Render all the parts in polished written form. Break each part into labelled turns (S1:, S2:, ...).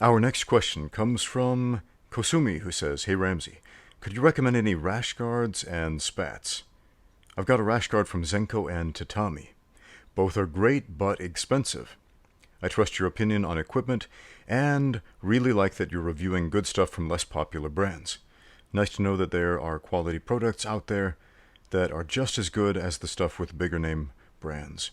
S1: Our next question comes from Kosumi, who says, "Hey Ramsey, could you recommend any rash guards and spats? I've got a rash guard from Zenko and Tatami. Both are great but expensive. I trust your opinion on equipment and really like that you're reviewing good stuff from less popular brands. Nice to know that there are quality products out there that are just as good as the stuff with bigger name brands,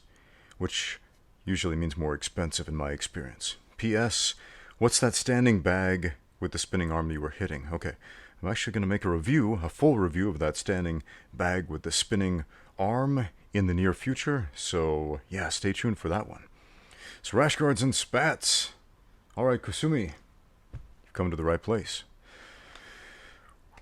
S1: which usually means more expensive in my experience. P.S. What's that standing bag with the spinning arm you were hitting?" Okay, I'm actually going to make a full review of that standing bag with the spinning arm in the near future, so yeah, stay tuned for that one. So rash guards and spats. Alright, Kusumi, you've come to the right place.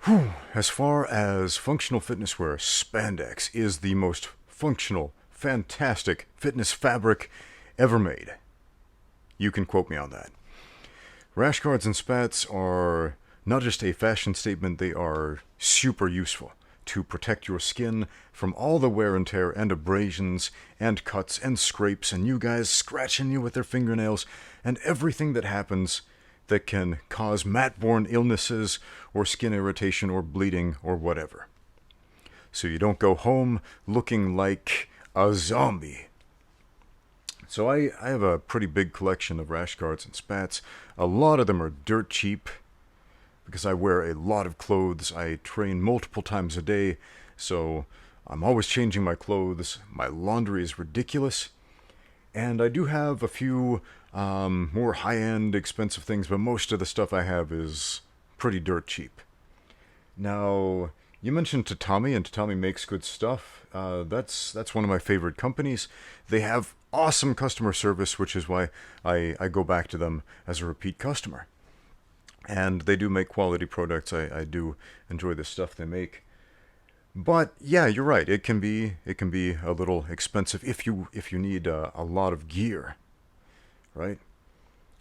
S1: Whew. As far as functional fitness wear, Spandex is the most functional, fantastic fitness fabric ever made. You can quote me on that. Rash guards and spats are not just a fashion statement, they are super useful to protect your skin from all the wear and tear and abrasions and cuts and scrapes and you guys scratching you with their fingernails and everything that happens that can cause mat-borne illnesses or skin irritation or bleeding or whatever. So you don't go home looking like a zombie. So I have a pretty big collection of rash guards and spats. A lot of them are dirt cheap because I wear a lot of clothes. I train multiple times a day, so I'm always changing my clothes. My laundry is ridiculous. And I do have a few more high-end, expensive things, but most of the stuff I have is pretty dirt cheap. Now, you mentioned Tatami, and Tatami makes good stuff. That's one of my favorite companies. They have awesome customer service, which is why I go back to them as a repeat customer. And they do make quality products. I do enjoy the stuff they make. But yeah, you're right. It can be a little expensive if you need a lot of gear, right?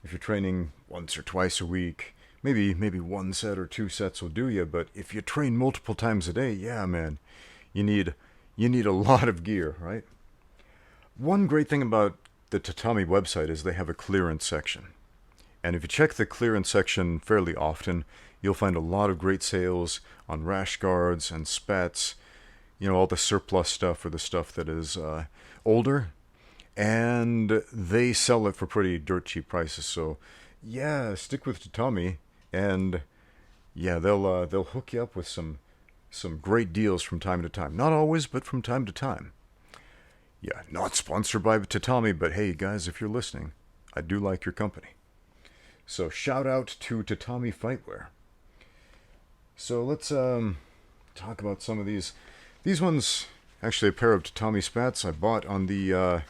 S1: If you're training once or twice a week, maybe one set or two sets will do you. But if you train multiple times a day, yeah, man, you need a lot of gear, right? One great thing about the Tatami website is they have a clearance section. And if you check the clearance section fairly often, you'll find a lot of great sales on rash guards and spats, all the surplus stuff or the stuff that is older, and they sell it for pretty dirt cheap prices. So yeah, stick with Tatami, and yeah, they'll hook you up with some great deals from time to time. Not always, but from time to time. Yeah, not sponsored by Tatami, but hey guys, if you're listening, I do like your company. So shout out to Tatami Fightwear. So let's talk about some of these. These ones, actually a pair of Tatami spats I bought on the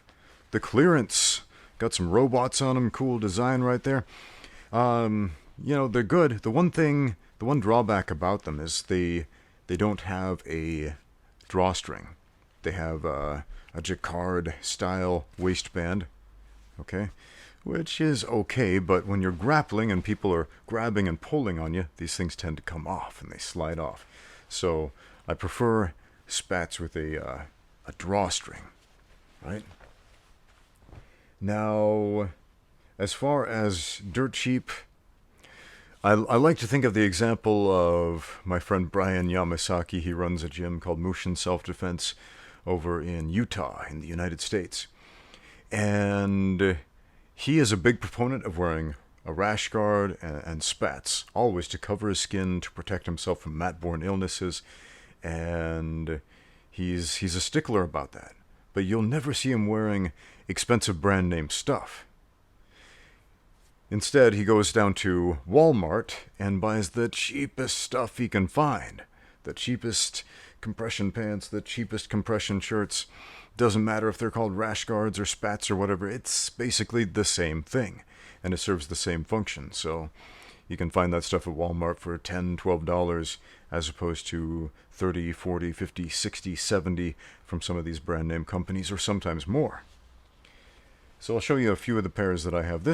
S1: clearance. Got some robots on them, cool design right there. They're good. The one drawback about them is they don't have a drawstring. They have a jacquard style waistband. Okay. Which is okay, but when you're grappling and people are grabbing and pulling on you, these things tend to come off and they slide off. So I prefer spats with a drawstring, right? Now, as far as dirt cheap, I like to think of the example of my friend Brian Yamasaki. He runs a gym called Mushin Self-Defense over in Utah in the United States. And he is a big proponent of wearing a rash guard and spats, always to cover his skin, to protect himself from mat-borne illnesses, and he's a stickler about that. But you'll never see him wearing expensive brand name stuff. Instead, he goes down to Walmart and buys the cheapest stuff he can find. The cheapest compression pants, the cheapest compression shirts. Doesn't matter if they're called rash guards or spats or whatever, it's basically the same thing, and it serves the same function. So you can find that stuff at Walmart for $10, $12 as opposed to $30, $40, $50, $60, $70 from some of these brand name companies, or sometimes more. So I'll show you a few of the pairs that I have.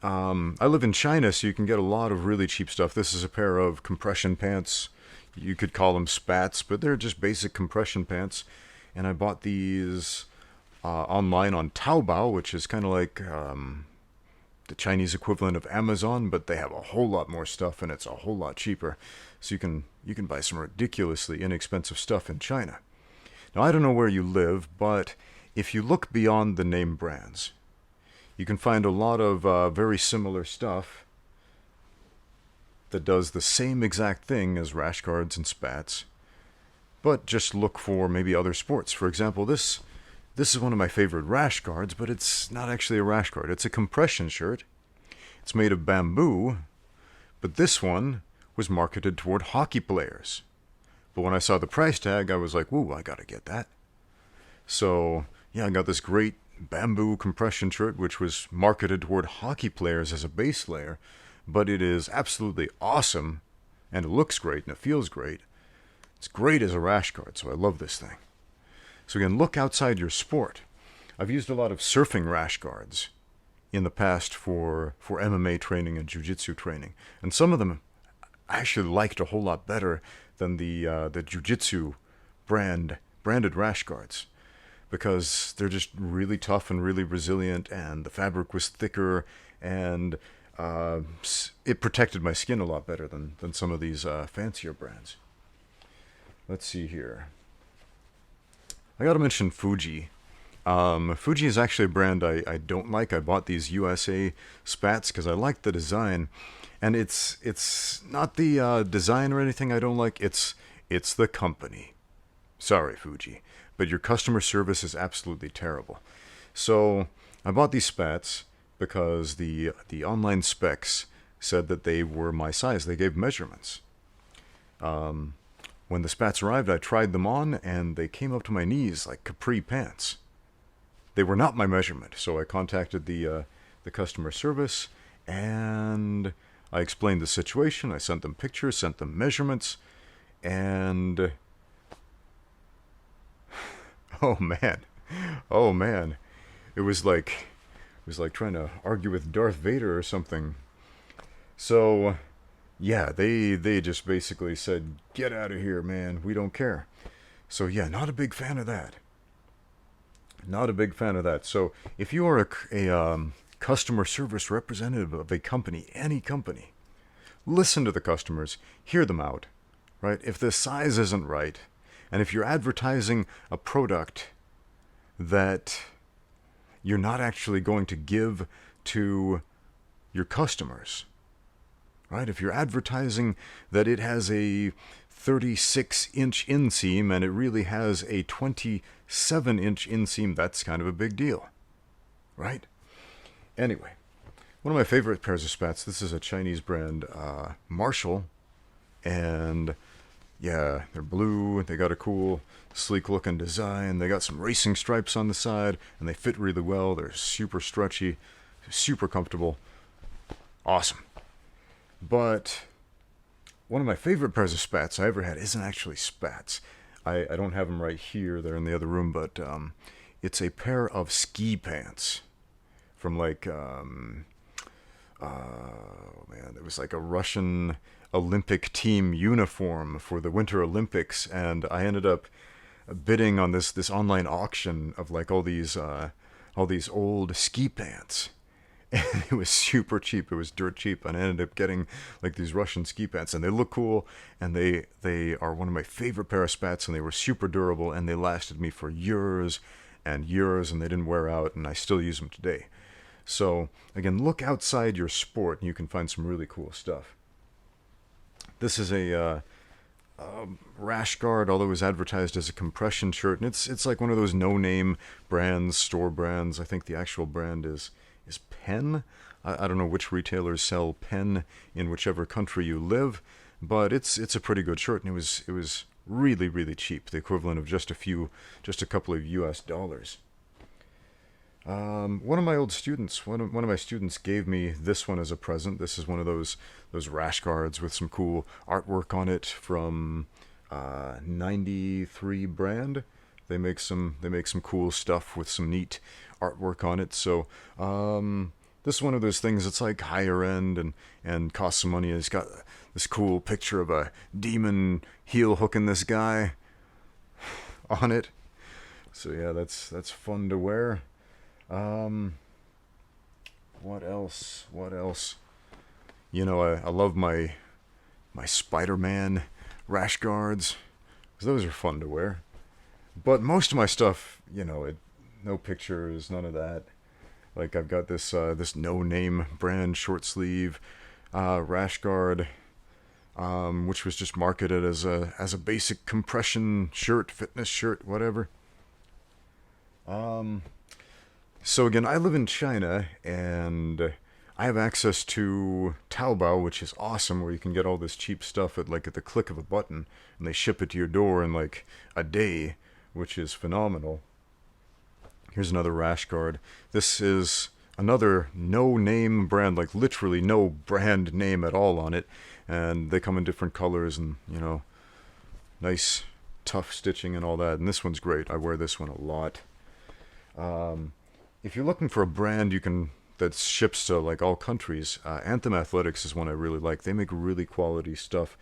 S1: I live in China, so you can get a lot of really cheap stuff. This is a pair of compression pants. You could call them spats, but they're just basic compression pants. And I bought these online on Taobao, which is kind of like the Chinese equivalent of Amazon, but they have a whole lot more stuff and it's a whole lot cheaper. So you can buy some ridiculously inexpensive stuff in China. Now, I don't know where you live, but if you look beyond the name brands, you can find a lot of very similar stuff that does the same exact thing as Rashguards and Spats, but just look for maybe other sports. For example, this is one of my favorite rash guards, but it's not actually a rash guard. It's a compression shirt. It's made of bamboo, but this one was marketed toward hockey players. But when I saw the price tag, I was like, whoa, I gotta get that. So, yeah, I got this great bamboo compression shirt, which was marketed toward hockey players as a base layer, but it is absolutely awesome, and it looks great, and it feels great. It's great as a rash guard, so I love this thing. So again, look outside your sport. I've used a lot of surfing rash guards in the past for MMA training and jiu-jitsu training, and some of them I actually liked a whole lot better than the jiu-jitsu branded rash guards, because they're just really tough and really resilient, and the fabric was thicker, and it protected my skin a lot better than some of these fancier brands. Let's see here. I gotta mention Fuji. Fuji is actually a brand I don't like. I bought these USA Spats because I like the design, and it's not the design or anything I don't like. It's the company. Sorry, Fuji, but your customer service is absolutely terrible. So I bought these Spats because the online specs said that they were my size. They gave measurements. When the Spats arrived, I tried them on, and they came up to my knees like capri pants. They were not my measurement, so I contacted the customer service, and I explained the situation. I sent them pictures, sent them measurements, and oh man, it was like trying to argue with Darth Vader or something. So yeah, they just basically said, get out of here, man, we don't care. So yeah, not a big fan of that. Not a big fan of that. So if you are a customer service representative of a company, any company, listen to the customers, hear them out, right? If the size isn't right, and if you're advertising a product that you're not actually going to give to your customers, right? If you're advertising that it has a 36-inch inseam and it really has a 27-inch inseam, that's kind of a big deal, right? Anyway, one of my favorite pairs of Spats, this is a Chinese brand, Marshall, and yeah, they're blue, they got a cool, sleek-looking design, they got some racing stripes on the side, and they fit really well, they're super stretchy, super comfortable, awesome. But one of my favorite pairs of Spats I ever had isn't actually Spats. I don't have them right here, they're in the other room, but it's a pair of ski pants from like, oh man, it was like a Russian Olympic team uniform for the Winter Olympics, and I ended up bidding on this online auction of like all these old ski pants. And it was super cheap. It was dirt cheap, and I ended up getting like these Russian ski pants, and they look cool, and they are one of my favorite pair of Spats, and they were super durable, and they lasted me for years and years, and they didn't wear out, and I still use them today. So again, look outside your sport, and you can find some really cool stuff. This is a rash guard, although it was advertised as a compression shirt, and it's like one of those no-name brands, store brands. I think the actual brand is Penn. I don't know which retailers sell Penn in whichever country you live, but it's a pretty good shirt, and it was really, really cheap, the equivalent of just a couple of US dollars. One of my old students, one of my students gave me this one as a present. This is one of those rash guards with some cool artwork on it from 93 brand. They make some cool stuff with some neat artwork on it. So this is one of those things that's like higher end and costs some money. It's got this cool picture of a demon heel hooking this guy on it. So yeah, that's fun to wear. What else? What else? You know, I love my Spider-Man rash guards. Those are fun to wear. But most of my stuff, you know, no pictures, none of that. Like I've got this no-name brand short sleeve rash guard, which was just marketed as a basic compression shirt, fitness shirt, whatever. So again, I live in China, and I have access to Taobao, which is awesome, where you can get all this cheap stuff at the click of a button, and they ship it to your door in like a day, which is phenomenal. Here's another rash guard. This is another no-name brand, like literally no brand name at all on it, and they come in different colors and, you know, nice tough stitching and all that. And this one's great. I wear this one a lot. If you're looking for a brand that ships to like all countries, Anthem Athletics is one I really like. They make really quality stuff.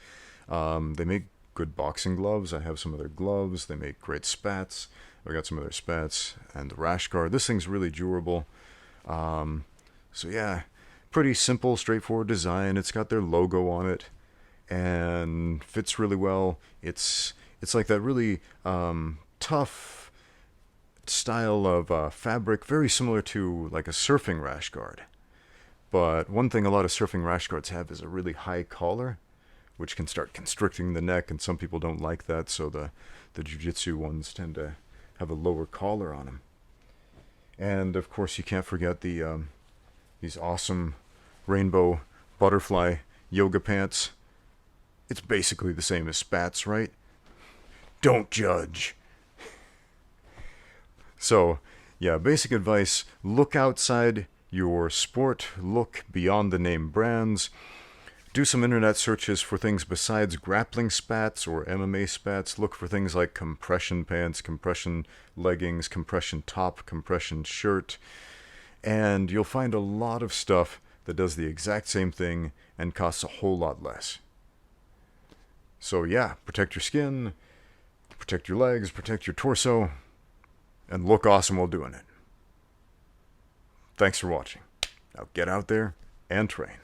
S1: They make good boxing gloves. I have some of their gloves. They make great spats. I got some of their spats and the rash guard. This thing's really durable. So yeah, pretty simple, straightforward design. It's got their logo on it and fits really well. It's like that really tough style of fabric, very similar to like a surfing rash guard. But one thing a lot of surfing rash guards have is a really high collar, which can start constricting the neck, and some people don't like that, so the jiu-jitsu ones tend to have a lower collar on them. And of course you can't forget these awesome rainbow butterfly yoga pants. It's basically the same as Spats, right? Don't judge. So, yeah, basic advice, look outside your sport, look beyond the name brands, do some internet searches for things besides grappling spats or MMA spats, look for things like compression pants, compression leggings, compression top, compression shirt, and you'll find a lot of stuff that does the exact same thing and costs a whole lot less. So yeah, protect your skin, protect your legs, protect your torso, and look awesome while doing it. Thanks for watching. Now get out there and train.